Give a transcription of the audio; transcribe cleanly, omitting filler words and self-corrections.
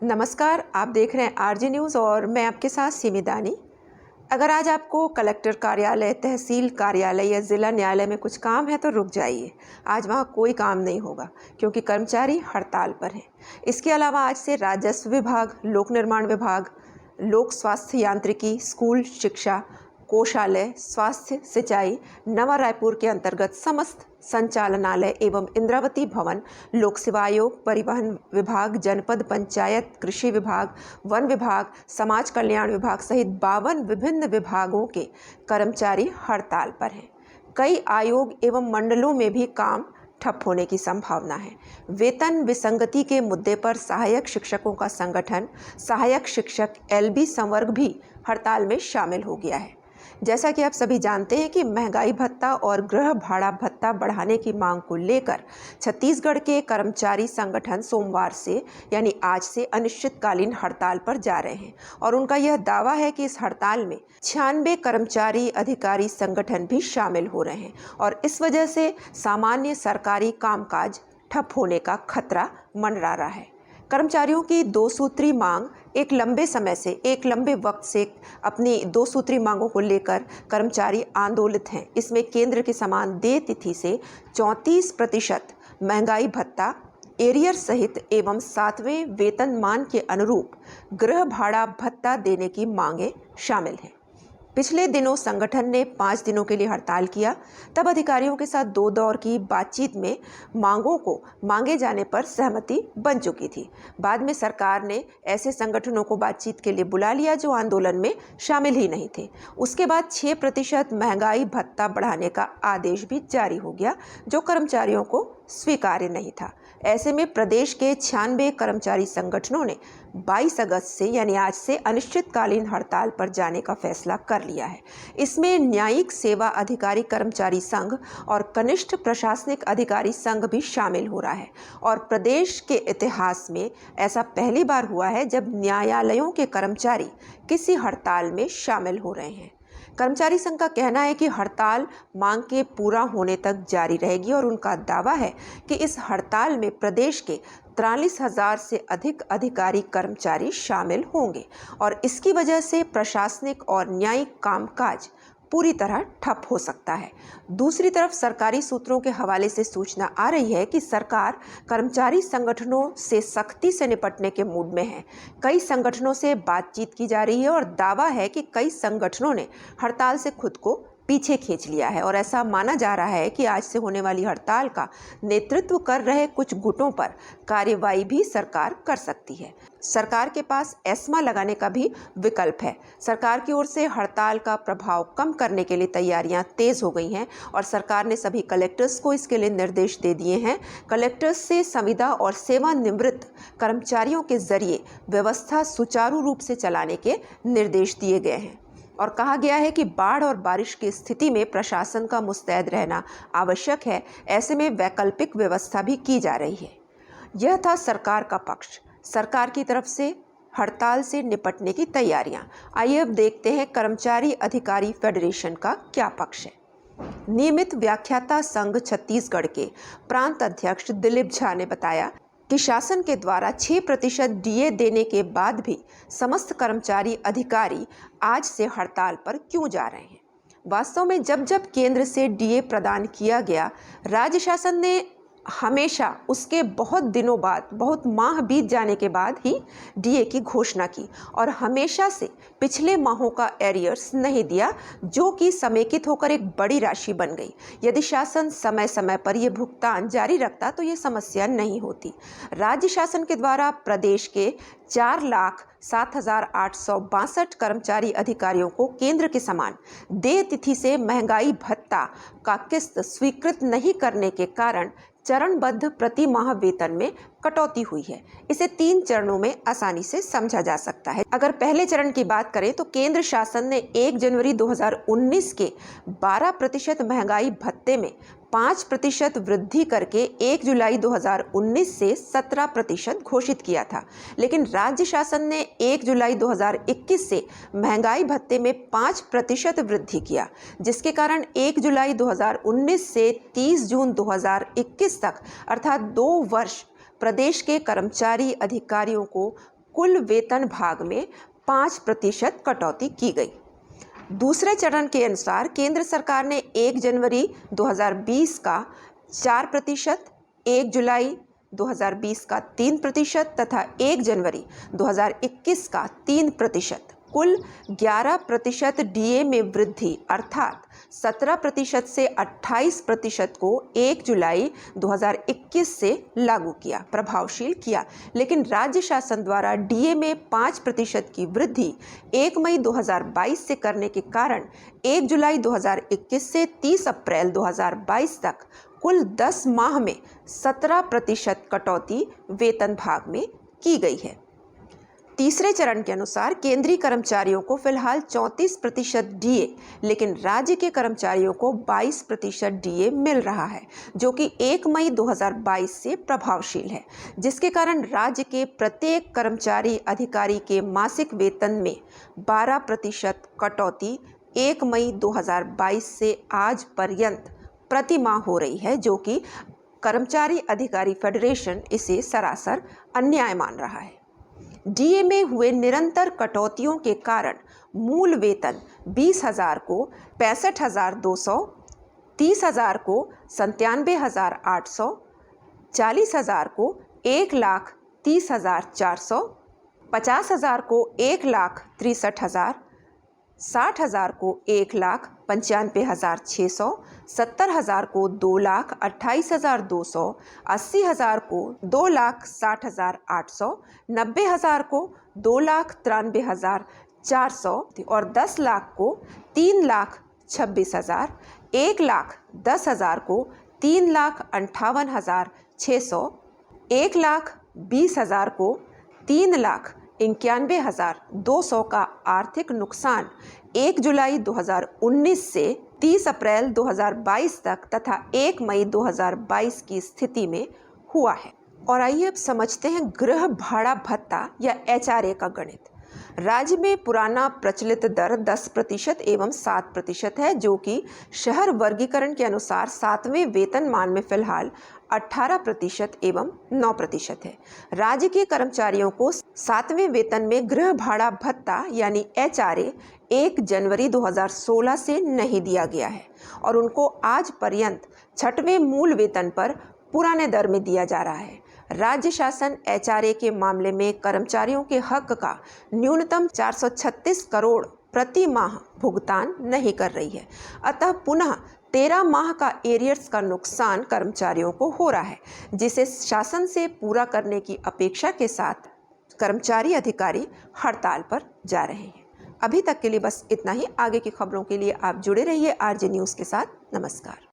नमस्कार, आप देख रहे हैं आरजे न्यूज़ और मैं आपके साथ सिमी दानी। अगर आज आपको कलेक्टर कार्यालय, तहसील कार्यालय या ज़िला न्यायालय में कुछ काम है तो रुक जाइए। आज वहाँ कोई काम नहीं होगा क्योंकि कर्मचारी हड़ताल पर हैं। इसके अलावा आज से राजस्व विभाग, लोक निर्माण विभाग, लोक स्वास्थ्य यांत्रिकी, स्कूल शिक्षा, कोषालय, स्वास्थ्य, सिंचाई, नवा रायपुर के अंतर्गत समस्त संचालनालय एवं इंद्रावती भवन, लोक सेवा आयोग, परिवहन विभाग, जनपद पंचायत, कृषि विभाग, वन विभाग, समाज कल्याण विभाग सहित 52 विभिन्न विभागों के कर्मचारी हड़ताल पर हैं। कई आयोग एवं मंडलों में भी काम ठप होने की संभावना है। वेतन विसंगति के मुद्दे पर सहायक शिक्षकों का संगठन सहायक शिक्षक एलबी संवर्ग भी हड़ताल में शामिल हो गया है। जैसा कि आप सभी जानते हैं कि महंगाई भत्ता और गृह भाड़ा भत्ता बढ़ाने की मांग को लेकर छत्तीसगढ़ के कर्मचारी संगठन सोमवार से यानी आज से अनिश्चितकालीन हड़ताल पर जा रहे हैं और उनका यह दावा है कि इस हड़ताल में 96 कर्मचारी अधिकारी संगठन भी शामिल हो रहे हैं और इस वजह से सामान्य सरकारी कामकाज ठप होने का खतरा मंडरा रहा है। कर्मचारियों की दो सूत्री मांग एक लंबे वक्त से अपनी दो सूत्री मांगों को लेकर कर्मचारी आंदोलित हैं। इसमें केंद्र के समान देय तिथि से 34% महंगाई भत्ता, एरियर सहित एवं 7वें वेतनमान के अनुरूप गृह भाड़ा भत्ता देने की मांगें शामिल हैं। पिछले दिनों संगठन ने 5 दिनों के लिए हड़ताल किया। तब अधिकारियों के साथ 2 दौर की बातचीत में मांगों को मांगे जाने पर सहमति बन चुकी थी। बाद में सरकार ने ऐसे संगठनों को बातचीत के लिए बुला लिया जो आंदोलन में शामिल ही नहीं थे। उसके बाद 6% महंगाई भत्ता बढ़ाने का आदेश भी जारी हो गया जो कर्मचारियों को स्वीकार्य नहीं था। ऐसे में प्रदेश के 96 कर्मचारी संगठनों ने 22 अगस्त से यानी आज से अनिश्चितकालीन हड़ताल पर जाने का फैसला कर लिया है। इसमें न्यायिक सेवा अधिकारी कर्मचारी संघ और कनिष्ठ प्रशासनिक अधिकारी संघ भी शामिल हो रहा है और प्रदेश के इतिहास में ऐसा पहली बार हुआ है जब न्यायालयों के कर्मचारी किसी हड़ताल में शामिल हो रहे हैं। कर्मचारी संघ का कहना है कि हड़ताल मांग के पूरा होने तक जारी रहेगी और उनका दावा है कि इस हड़ताल में प्रदेश के 43,000 से अधिक अधिकारी कर्मचारी शामिल होंगे और इसकी वजह से प्रशासनिक और न्यायिक कामकाज पूरी तरह ठप हो सकता है। दूसरी तरफ सरकारी सूत्रों के हवाले से सूचना आ रही है कि सरकार कर्मचारी संगठनों से सख्ती से निपटने के मूड में है। कई संगठनों से बातचीत की जा रही है और दावा है कि कई संगठनों ने हड़ताल से खुद को पीछे खींच लिया है और ऐसा माना जा रहा है कि आज से होने वाली हड़ताल का नेतृत्व कर रहे कुछ गुटों पर कार्रवाई भी सरकार कर सकती है। सरकार के पास एस्मा लगाने का भी विकल्प है। सरकार की ओर से हड़ताल का प्रभाव कम करने के लिए तैयारियां तेज हो गई हैं और सरकार ने सभी कलेक्टर्स को इसके लिए निर्देश दे दिए हैं। कलेक्टर्स से संविदा और सेवानिवृत्त कर्मचारियों के जरिए व्यवस्था सुचारू रूप से चलाने के निर्देश दिए गए हैं और कहा गया है कि बाढ़ और बारिश की स्थिति में प्रशासन का मुस्तैद रहना आवश्यक है। ऐसे में वैकल्पिक व्यवस्था भी की जा रही है। यह था सरकार का पक्ष। सरकार की तरफ से हड़ताल से निपटने की तैयारियां। आइए अब देखते हैं कर्मचारी अधिकारी फेडरेशन का क्या पक्ष है। नियमित व्याख्याता संघ छत्तीसगढ़ के प्रांत अध्यक्ष दिलीप झा ने बताया कि शासन के द्वारा 6% डीए देने के बाद भी समस्त कर्मचारी अधिकारी आज से हड़ताल पर क्यों जा रहे हैं। वास्तव में जब जब केंद्र से डीए प्रदान किया गया, राज्य शासन ने हमेशा उसके बहुत दिनों बाद, बहुत माह बीत जाने के बाद ही डीए की घोषणा की और हमेशा से पिछले माहों का एरियर्स नहीं दिया जो कि समेकित होकर एक बड़ी राशि बन गई। यदि शासन समय समय पर यह भुगतान जारी रखता तो ये समस्या नहीं होती। राज्य शासन के द्वारा प्रदेश के 4,07,862 कर्मचारी अधिकारियों को केंद्र के समान देय तिथि से महंगाई भत्ता का किस्त स्वीकृत नहीं करने के कारण चरणबद्ध प्रति माह वेतन में कटौती हुई है। इसे 3 चरणों में आसानी से समझा जा सकता है। अगर पहले चरण की बात करें तो केंद्र शासन ने 1 जनवरी 2019 के 12% महंगाई भत्ते में 5% वृद्धि करके 1 जुलाई 2019 से 17% घोषित किया था, लेकिन राज्य शासन ने 1 जुलाई 2021 से महंगाई भत्ते में 5% वृद्धि किया, जिसके कारण 1 जुलाई 2019 से 30 जून 2021 तक अर्थात 2 वर्ष प्रदेश के कर्मचारी अधिकारियों को कुल वेतन भाग में 5% कटौती की गई। दूसरे चरण के अनुसार केंद्र सरकार ने 1 जनवरी 2020 का 4%, 1 जुलाई 2020 का 3% तथा 1 जनवरी 2021 का 3%, कुल 11% डीए में वृद्धि अर्थात 17% से 28% को 1 जुलाई 2021 से लागू किया, प्रभावशील किया। लेकिन राज्य शासन द्वारा डीए में 5% की वृद्धि 1 मई 2022 से करने के कारण 1 जुलाई 2021 से 30 अप्रैल 2022 तक कुल 10 माह में 17% कटौती वेतन भाग में की गई है। तीसरे चरण के अनुसार केंद्रीय कर्मचारियों को फिलहाल 34% डीए, लेकिन राज्य के कर्मचारियों को 22% डीए मिल रहा है, जो कि 1 मई 2022 से प्रभावशील है, जिसके कारण राज्य के प्रत्येक कर्मचारी अधिकारी के मासिक वेतन में 12% कटौती 1 मई 2022 से आज पर्यंत प्रति माह हो रही है, जो कि कर्मचारी अधिकारी फेडरेशन इसे सरासर अन्याय मान रहा है। डीए में हुए निरंतर कटौतियों के कारण मूल वेतन 20,000 को 65,200, 30,000 को 97,800, 40,000 को 1,30,400, 50,000 को 1,63,000, 60,000 को 1,95,600, 70,000 को 2,28,200, 80,000 को 2,60,800, 90,000 को 2,93,400 और 10 लाख को 3,26,000, 1,10,000 को 3,58,600, 1,20,000 को 3,91,200 का आर्थिक नुकसान 1 जुलाई 2019 से 30 अप्रैल 2022 तक तथा 1 मई 2022 की स्थिति में हुआ है। और आइए अब समझते हैं गृह भाड़ा भत्ता या एचआरए का गणित। राज्य में पुराना प्रचलित दर 10% एवं 7% है, जो कि शहर वर्गीकरण के अनुसार 7वें वेतनमान में फिलहाल 18% एवं 9% है। राज्य के कर्मचारियों को 7वें वेतन में गृह भाड़ा भत्ता यानी एचआरए 1 जनवरी 2016 से नहीं दिया गया है और उनको आज पर्यंत 6वें मूल वेतन पर पुराने दर में दिया जा रहा है। राज्य शासन एचआरए के मामले में कर्मचारियों के हक का न्यूनतम 436 करोड़ प्रति माह भुगतान नहीं कर रही है। अतः पुनः 13 माह का एरियर्स का नुकसान कर्मचारियों को हो रहा है, जिसे शासन से पूरा करने की अपेक्षा के साथ कर्मचारी अधिकारी हड़ताल पर जा रहे हैं। अभी तक के लिए बस इतना ही। आगे की खबरों के लिए आप जुड़े रहिए आरजे न्यूज़ के साथ। नमस्कार।